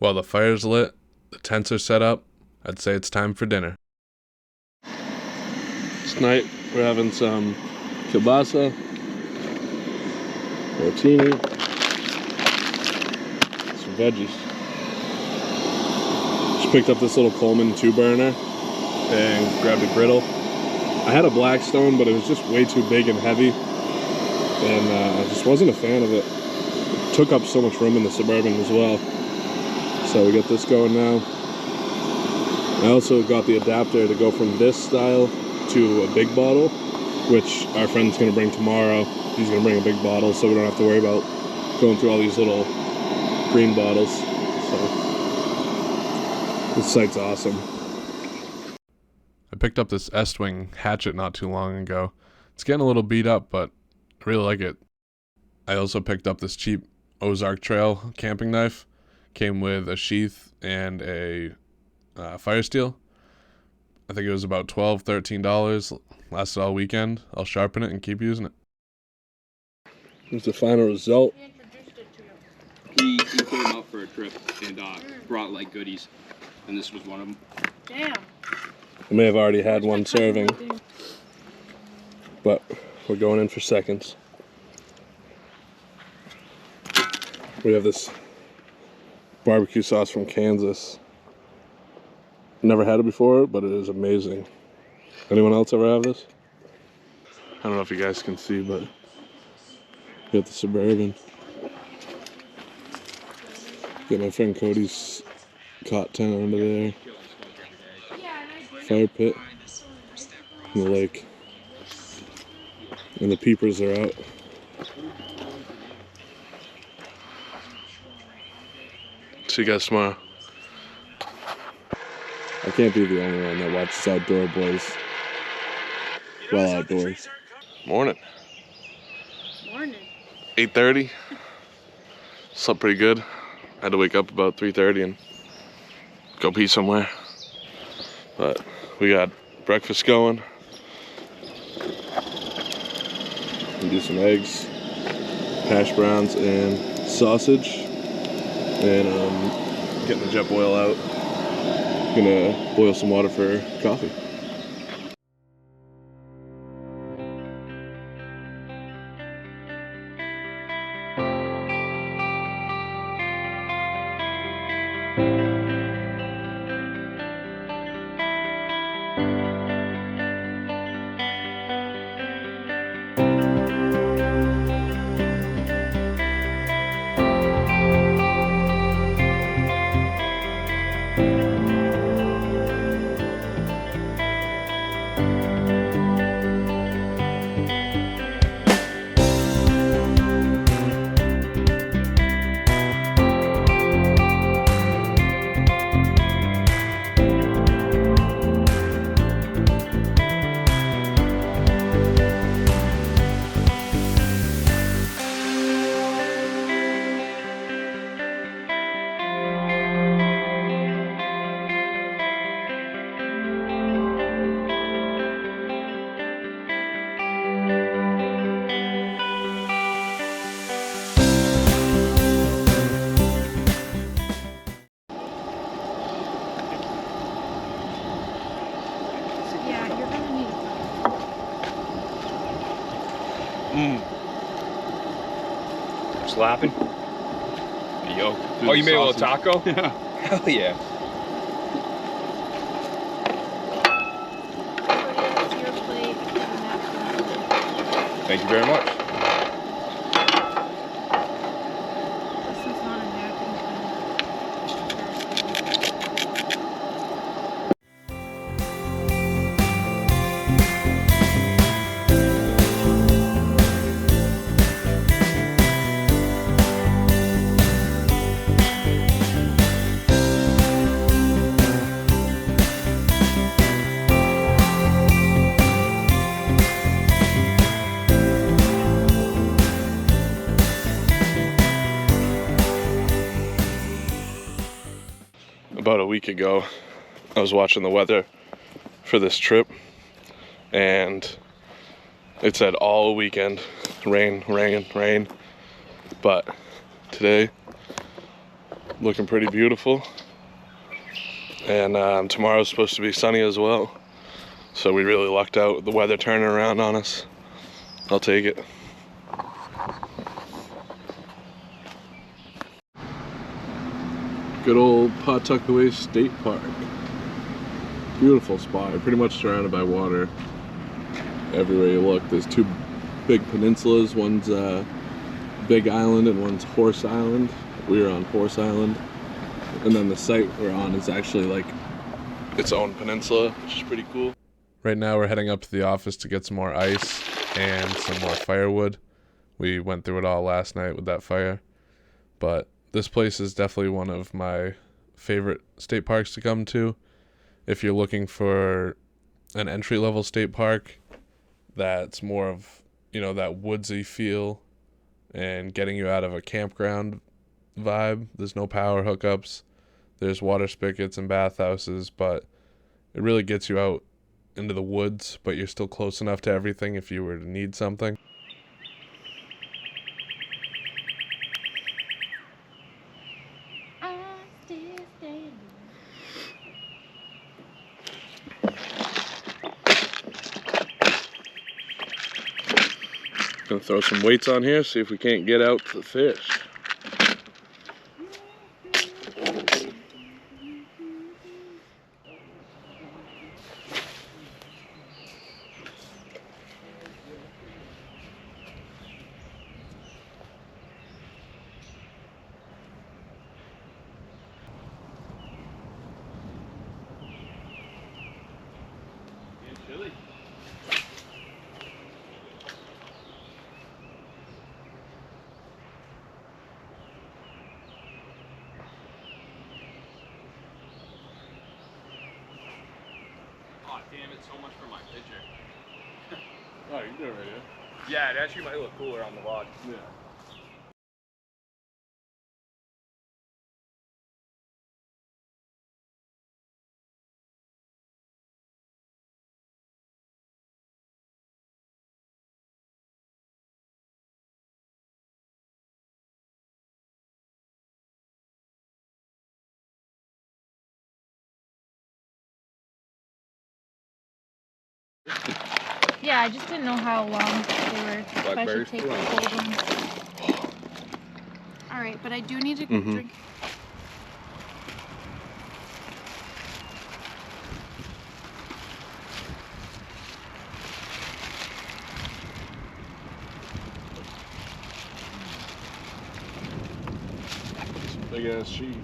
While the fire's lit, the tents are set up, I'd say it's time for dinner. Tonight we're having some kielbasa, rotini, some veggies. Just picked up this little Coleman 2-burner and grabbed a griddle. I had a Blackstone, but it was just way too big and heavy, and I just wasn't a fan of it. It took up so much room in the Suburban as well. So we got this going now. I also got the adapter to go from this style to a big bottle, which our friend's gonna bring tomorrow. He's gonna bring a big bottle, so we don't have to worry about going through all these little green bottles. So this site's awesome. I picked up this Estwing hatchet not too long ago. It's getting a little beat up, but I really like it. I also picked up this cheap Ozark Trail camping knife. Came with a sheath and a fire steel. I think it was about $12, $13. Lasted all weekend. I'll sharpen it and keep using it. Here's the final result. He introduced it to you. He put him out for a trip and brought like goodies, and this was one of them. Damn. I may have already had one serving, but we're going in for seconds. We have this barbecue sauce from Kansas. Never had it before, but it is amazing. Anyone else ever have this? I don't know if you guys can see, but we got the Suburban. Got my friend Cody's cot tent under there. Fire pit. And the lake. And the peepers are out. See you guys tomorrow. I can't be the only one that watches Outdoor Boys while outdoors. Morning. Morning. 8:30. Slept pretty good. Had to wake up about 3:30 and go pee somewhere. But we got breakfast going. And do some eggs, hash browns, and sausage. And getting the jet boil out. Gonna boil some water for coffee. Slapping. Yo. Oh, you made a little taco? Yeah. Hell yeah. Thank you very much. This is not a napkin. About a week ago, I was watching the weather for this trip, and it said all weekend rain, rain, rain. But today, looking pretty beautiful. And tomorrow's supposed to be sunny as well. So we really lucked out with the weather turning around on us. I'll take it. Good old Pawtuckaway State Park. Beautiful spot. Pretty much surrounded by water. Everywhere you look, there's two big peninsulas. One's Big Island and one's Horse Island. We were on Horse Island. And then the site we're on is actually like its own peninsula, which is pretty cool. Right now we're heading up to the office to get some more ice and some more firewood. We went through it all last night with that fire. But this place is definitely one of my favorite state parks to come to. If you're looking for an entry-level state park that's more of, that woodsy feel and getting you out of a campground vibe. There's no power hookups. There's water spigots and bathhouses, but it really gets you out into the woods, but you're still close enough to everything if you were to need something. Gonna throw some weights on here, see if we can't get out the fish. Chili. Oh damn it! So much for my picture. Oh, you do it right here. Yeah, it actually might look cooler on the vlog. Yeah. Yeah, I just didn't know how long they were. If I should Blackberries take too. the cold ones. Alright, but I do need to drink. Big ass cheese.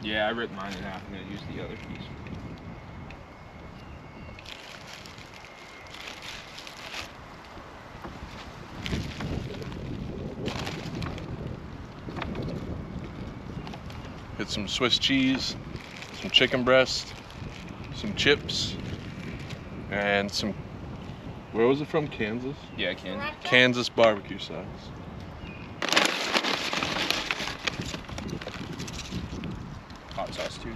Yeah, I ripped mine in half. I'm gonna use the other piece. Get some Swiss cheese, some chicken breast, some chips, and some, where was it from? Kansas? Yeah, Kansas. Kansas barbecue sauce. Hot sauce too.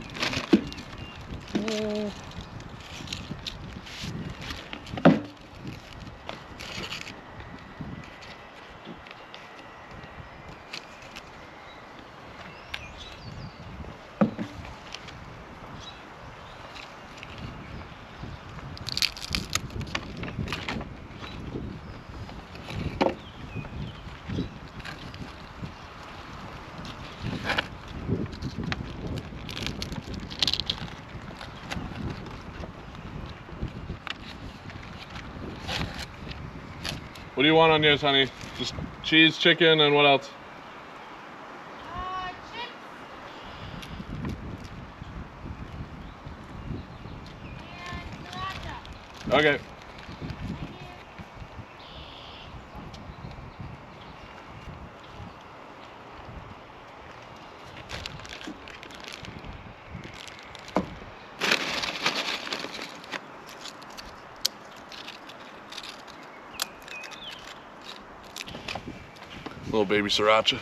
What do you want on yours, honey? Just cheese, chicken, and what else? Chips. And sriracha. Okay. Little baby sriracha.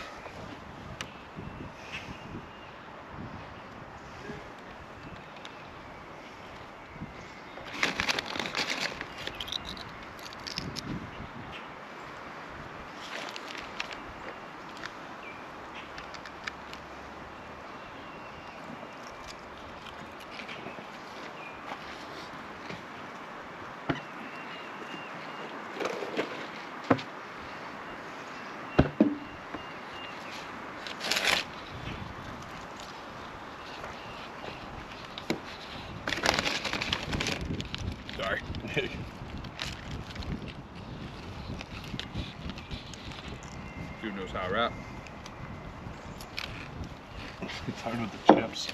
hard with the chips.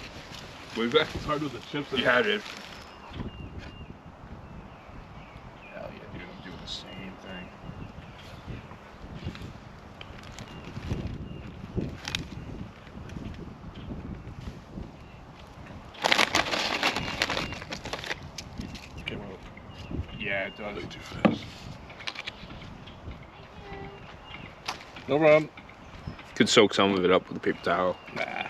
What is that? It's hard with the chips. Yeah, dude. Hell yeah, dude. I'm doing the same thing. Came out Yeah, it does. way too fast. No problem. Could soak some of it up with a paper towel. Nah.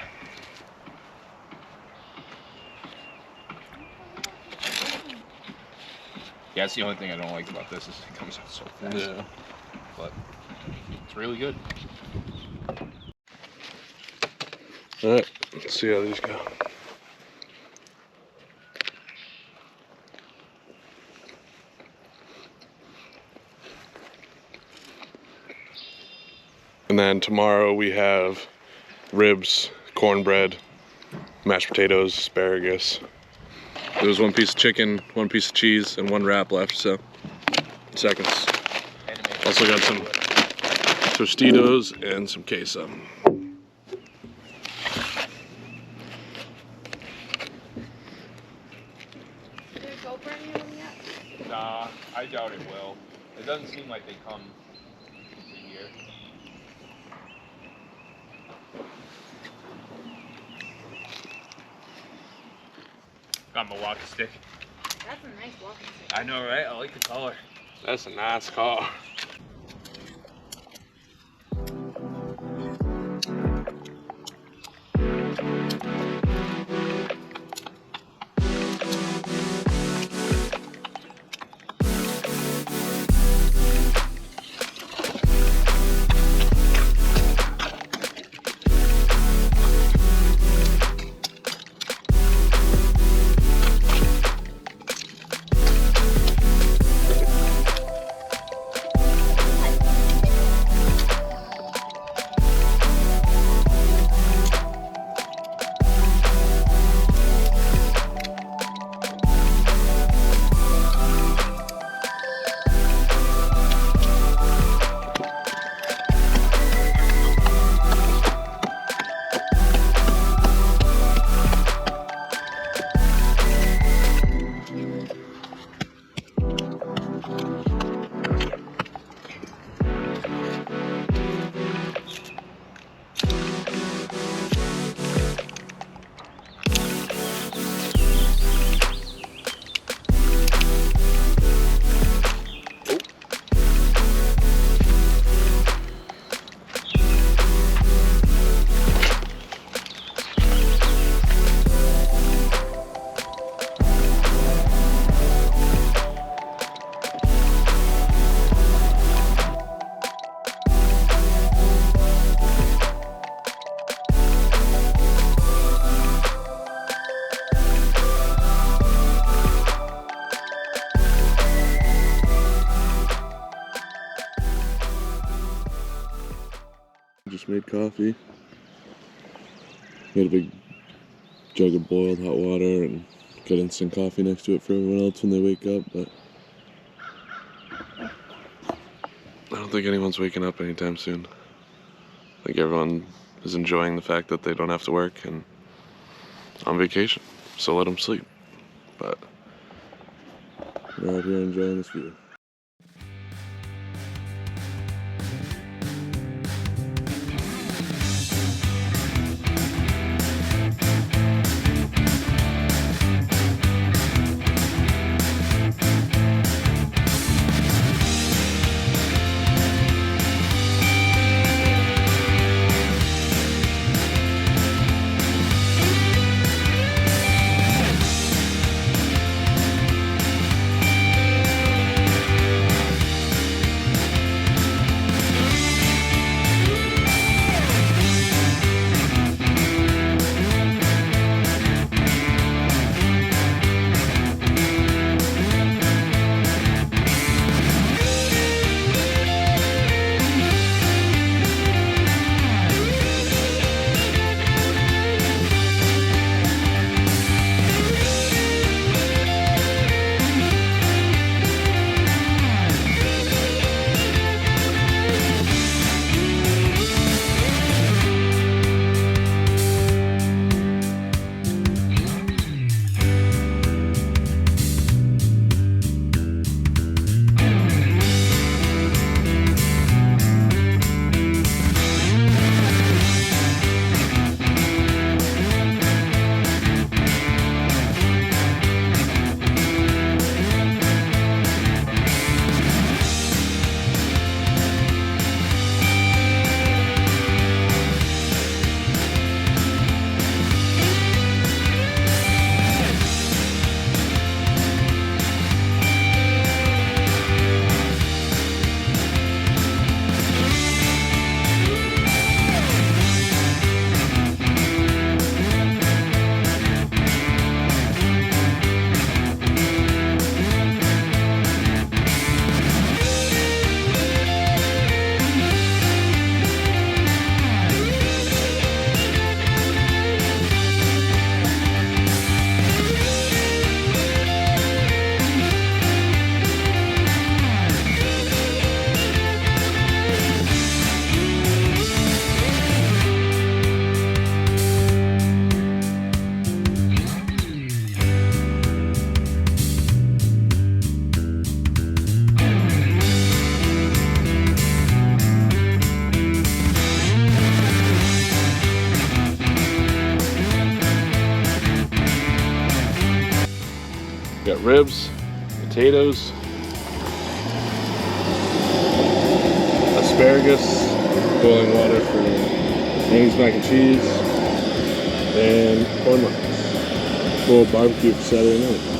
Yeah, that's the only thing I don't like about this is it comes out so fast. Yeah. But it's really good. Alright, let's see how these go. And then tomorrow we have ribs, cornbread, mashed potatoes, asparagus. There was one piece of chicken, one piece of cheese, and one wrap left, so seconds. Also got some Tostitos and some queso. Did it go for anyone yet? Nah, I doubt it will. It doesn't seem like they come once a year. Got my walking stick. That's a nice walking stick. I know, right? I like the color. That's a nice car. Just made coffee. Made a big jug of boiled hot water and got instant coffee next to it for everyone else when they wake up, but I don't think anyone's waking up anytime soon. I think everyone is enjoying the fact that they don't have to work and on vacation, so let them sleep. But we're out here enjoying this view. got ribs, potatoes, asparagus, boiling water for Annie's mac and cheese, and corn muffins. Little barbecue for Saturday night.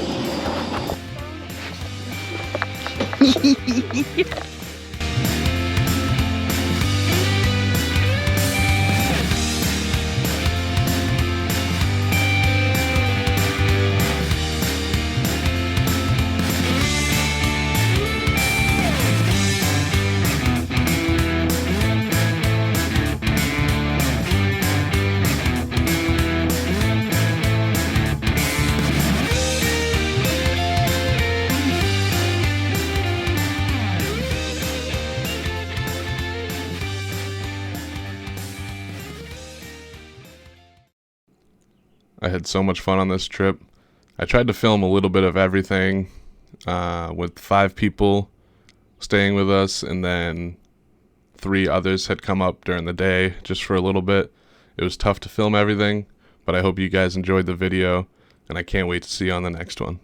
I had so much fun on this trip. I tried to film a little bit of everything with 5 people staying with us, and then 3 others had come up during the day just for a little bit. It was tough to film everything, but I hope you guys enjoyed the video, and I can't wait to see you on the next one.